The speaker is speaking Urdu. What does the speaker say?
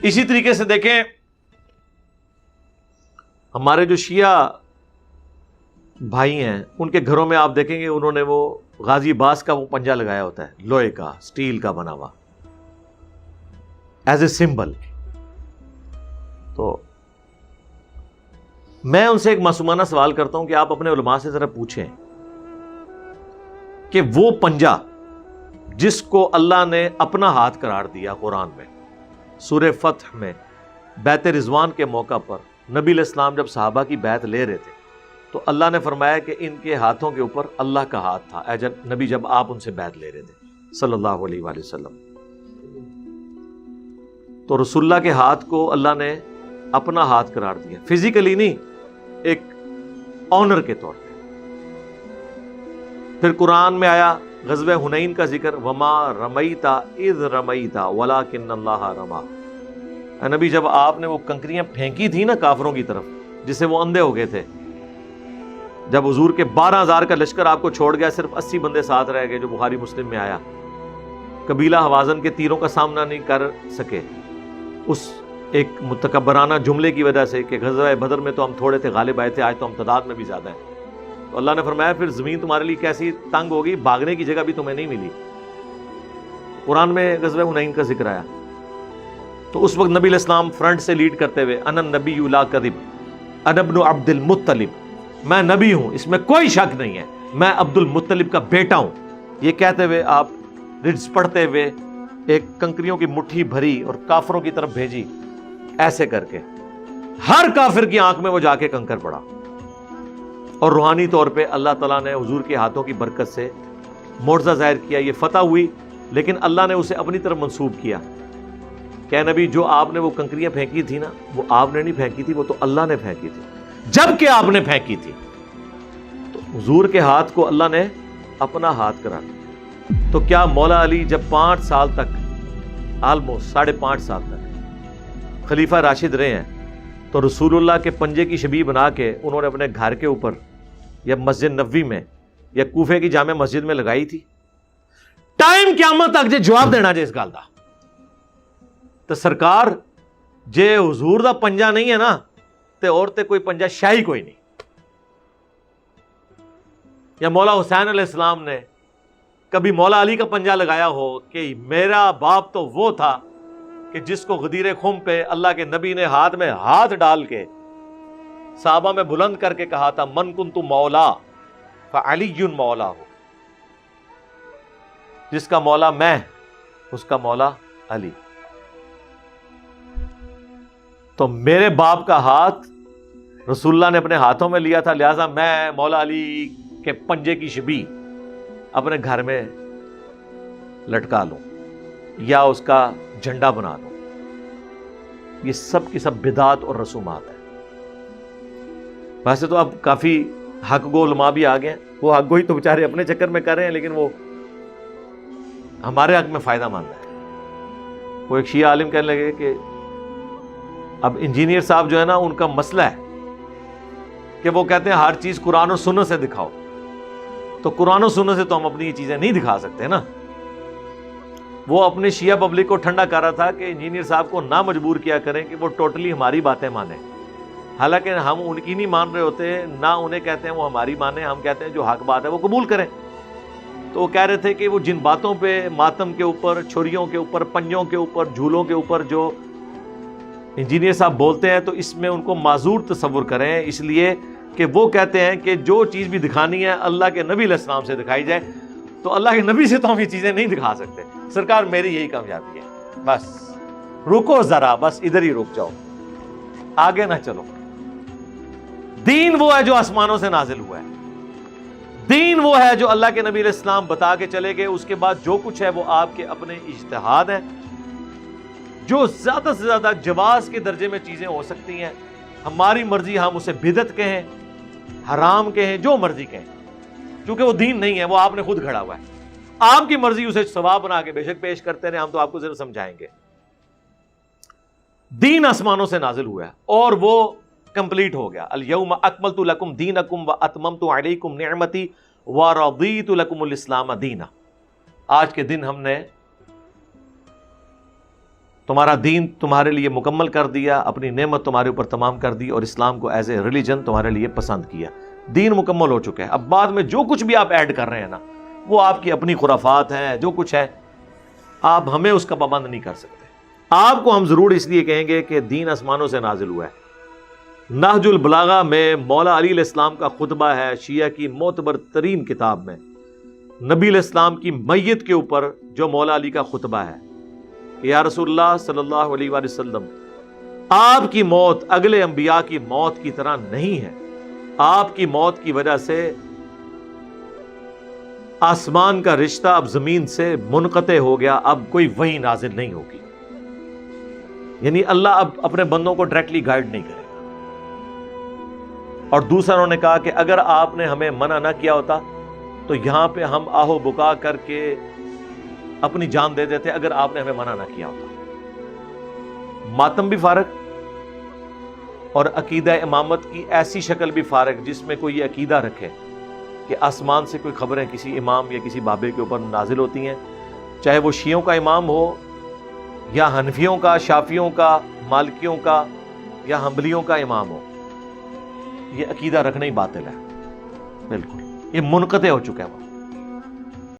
اسی طریقے سے دیکھیں ہمارے جو شیعہ بھائی ہیں ان کے گھروں میں آپ دیکھیں گے انہوں نے وہ غازی باز کا وہ پنجہ لگایا ہوتا ہے، لوہے کا، سٹیل کا بنا ہوا، ایز اے سمبل. تو میں ان سے ایک معصومانہ سوال کرتا ہوں کہ آپ اپنے علماء سے ذرا پوچھیں کہ وہ پنجہ جس کو اللہ نے اپنا ہاتھ قرار دیا قرآن میں، سورہ فتح میں، بیعت رضوان کے موقع پر نبی علیہ السلام جب صحابہ کی بیعت لے رہے تھے تو اللہ نے فرمایا کہ ان کے ہاتھوں کے اوپر اللہ کا ہاتھ تھا، اے نبی جب آپ ان سے بیعت لے رہے تھے صلی اللہ علیہ وآلہ وسلم. تو رسول اللہ کے ہاتھ کو اللہ نے اپنا ہاتھ قرار دیا، فزیکلی نہیں، ایک آنر کے طور پہ. پھر قرآن میں آیا غزوہ حنین کا ذکر، وما رمیت اذ رمیت ولکن اللہ رما. اے نبی جب آپ نے وہ کنکریاں پھینکی تھی نا کافروں کی طرف جس سے وہ اندھے ہو گئے تھے، جب حضور کے 12,000 کا لشکر آپ کو چھوڑ گیا، صرف 80 بندے ساتھ رہ گئے، جو بخاری مسلم میں آیا، قبیلہ حوازن کے تیروں کا سامنا نہیں کر سکے اس ایک متکبرانہ جملے کی وجہ سے کہ غزوہ بدر میں تو ہم تھوڑے تھے، غالب آئے تھے، آج تو ہم تعداد میں بھی زیادہ ہیں. تو اللہ نے فرمایا پھر زمین تمہارے لیے کیسی تنگ ہوگی، بھاگنے کی جگہ بھی تمہیں نہیں ملی. قرآن میں غزوہ حنین کا ذکر آیا. تو اس وقت نبی علیہ السلام فرنٹ سے لیڈ کرتے ہوئے، انا النبی لا کذب انا ابن عبد المطلب، میں نبی ہوں اس میں کوئی شک نہیں ہے، میں عبد المطلب کا بیٹا ہوں. یہ کہتے ہوئے آپ رڈز پڑھتے ہوئے ایک کنکریوں کی مٹھی بھری اور کافروں کی طرف بھیجی، ایسے کر کے ہر کافر کی آنکھ میں وہ جا کے کنکر پڑا. اور روحانی طور پہ اللہ تعالیٰ نے حضور کے ہاتھوں کی برکت سے معجزہ ظاہر کیا، یہ فتح ہوئی. لیکن اللہ نے اسے اپنی طرف منسوب کیا کہ نبی جو آپ نے وہ کنکریاں پھینکی تھی نا، وہ آپ نے نہیں پھینکی تھی، وہ تو اللہ نے پھینکی تھی. جب کہ آپ نے پھینکی تھی تو حضور کے ہاتھ کو اللہ نے اپنا ہاتھ کرا. تو کیا مولا علی جب 5 سال تک، آلموسٹ 5.5 سال تک خلیفہ راشد رہے ہیں، تو رسول اللہ کے پنجے کی شبیہ بنا کے انہوں نے اپنے گھر کے اوپر یا مسجد نبوی میں یا کوفے کی جامع مسجد میں لگائی تھی؟ ٹائم قیامت تک جے جواب دینا جے اس گل دا. تو سرکار جے حضور دا پنجہ نہیں ہے نا تے اور تے کوئی پنجہ شاہی کوئی نہیں. یا مولا حسین علیہ السلام نے کبھی مولا علی کا پنجہ لگایا ہو کہ میرا باپ تو وہ تھا کہ جس کو غدیر خم پہ اللہ کے نبی نے ہاتھ میں ہاتھ ڈال کے صحابہ میں بلند کر کے کہا تھا، من کنت مولا فعلی مولا ہو، جس کا مولا میں اس کا مولا علی. تو میرے باپ کا ہاتھ رسول اللہ نے اپنے ہاتھوں میں لیا تھا، لہٰذا میں مولا علی کے پنجے کی شبیہ اپنے گھر میں لٹکا لوں یا اس کا جھنڈا بنا دوں. یہ سب کی سب بدعات اور رسومات ہیں. ویسے تو اب کافی حق گو علماء بھی آ گئے ہیں، وہ حق گوئی تو بیچارے اپنے چکر میں کر رہے ہیں، لیکن وہ ہمارے حق میں فائدہ مند ہے. وہ ایک شیعہ عالم کہنے لگے کہ اب انجینئر صاحب جو ہے نا ان کا مسئلہ ہے کہ وہ کہتے ہیں ہر چیز قرآن و سنت سے دکھاؤ. تو قرآن و سنت سے تو ہم اپنی یہ چیزیں نہیں دکھا سکتے نا. وہ اپنے شیعہ پبلک کو ٹھنڈا کر رہا تھا کہ انجینئر صاحب کو نہ مجبور کیا کریں کہ وہ ٹوٹلی ہماری باتیں مانیں، حالانکہ ہم ان کی نہیں مان رہے ہوتے، نہ انہیں کہتے ہیں وہ ہماری مانیں، ہم کہتے ہیں جو حق بات ہے وہ قبول کریں. تو وہ کہہ رہے تھے کہ وہ جن باتوں پہ ماتم کے اوپر، چھریوں کے اوپر، پنجوں کے اوپر، جھولوں کے اوپر جو انجینئر صاحب بولتے ہیں تو اس میں ان کو معذور تصور کریں، اس لیے کہ وہ کہتے ہیں کہ جو چیز بھی دکھانی ہے اللہ کے نبی علیہ السلام سے دکھائی جائے. تو اللہ کے نبی سے تو ہم یہ چیزیں نہیں دکھا سکتے. سرکار میری یہی کامیابی ہے، بس رکو ذرا، بس ادھر ہی رک جاؤ، آگے نہ چلو. دین وہ ہے جو آسمانوں سے نازل ہوا ہے، دین وہ ہے جو اللہ کے نبی علیہ السلام بتا کے چلے گئے. اس کے بعد جو کچھ ہے وہ آپ کے اپنے اجتہاد ہیں. جو زیادہ سے زیادہ جواز کے درجے میں چیزیں ہو سکتی ہیں، ہماری مرضی، ہم اسے بدعت کہیں، حرام کہیں، جو مرضی کہیں، کیونکہ وہ دین نہیں ہے، وہ آپ نے خود گھڑا ہوا ہے. آپ کی مرضی اسے ثواب بنا کے بے شک پیش کرتے رہے، ہم تو آپ کو صرف سمجھائیں گے. دین آسمانوں سے نازل ہوا ہے اور وہ کمپلیٹ ہو گیا. الیوم اکملت لکم دینکم واتممت علیکم نعمتی ورضیت لکم الاسلام دینا. آج کے دن ہم نے تمہارا دین تمہارے لیے مکمل کر دیا، اپنی نعمت تمہارے اوپر تمام کر دی، اور اسلام کو ایز اے ریلیجن تمہارے لیے پسند کیا۔ دین مکمل ہو چکا ہے۔ اب بعد میں جو کچھ بھی آپ ایڈ کر رہے ہیں نا، وہ آپ کی اپنی خرافات ہیں، جو کچھ ہے آپ ہمیں اس کا پابند نہیں کر سکتے۔ آپ کو ہم ضرور اس لیے کہیں گے کہ دین آسمانوں سے نازل ہوا ہے۔ نہج البلاغہ میں مولا علی علیہ السلام کا خطبہ ہے، شیعہ کی معتبر ترین کتاب میں، نبی علیہ السلام کی میت کے اوپر جو مولا علی کا خطبہ ہے کہ یا رسول اللہ صلی اللہ علیہ وآلہ وسلم، آپ کی موت اگلے انبیاء کی موت کی طرح نہیں ہے۔ آپ کی موت کی وجہ سے آسمان کا رشتہ اب زمین سے منقطع ہو گیا، اب کوئی وحی نازل نہیں ہوگی۔ یعنی اللہ اب اپنے بندوں کو ڈائریکٹلی گائیڈ نہیں کرے گا۔ اور دوسرا انہوں نے کہا کہ اگر آپ نے ہمیں منع نہ کیا ہوتا تو یہاں پہ ہم آہو بکا کر کے اپنی جان دے دیتے، اگر آپ نے ہمیں منع نہ کیا ہوتا۔ ماتم بھی فارغ اور عقیدہ امامت کی ایسی شکل بھی فارغ جس میں کوئی یہ عقیدہ رکھے کہ آسمان سے کوئی خبریں کسی امام یا کسی بابے کے اوپر نازل ہوتی ہیں، چاہے وہ شیعوں کا امام ہو یا حنفیوں کا، شافیوں کا، مالکیوں کا یا حنبلیوں کا امام ہو۔ یہ عقیدہ رکھنا ہی باطل ہے، بالکل یہ منقطع ہو چکا ہے وہ۔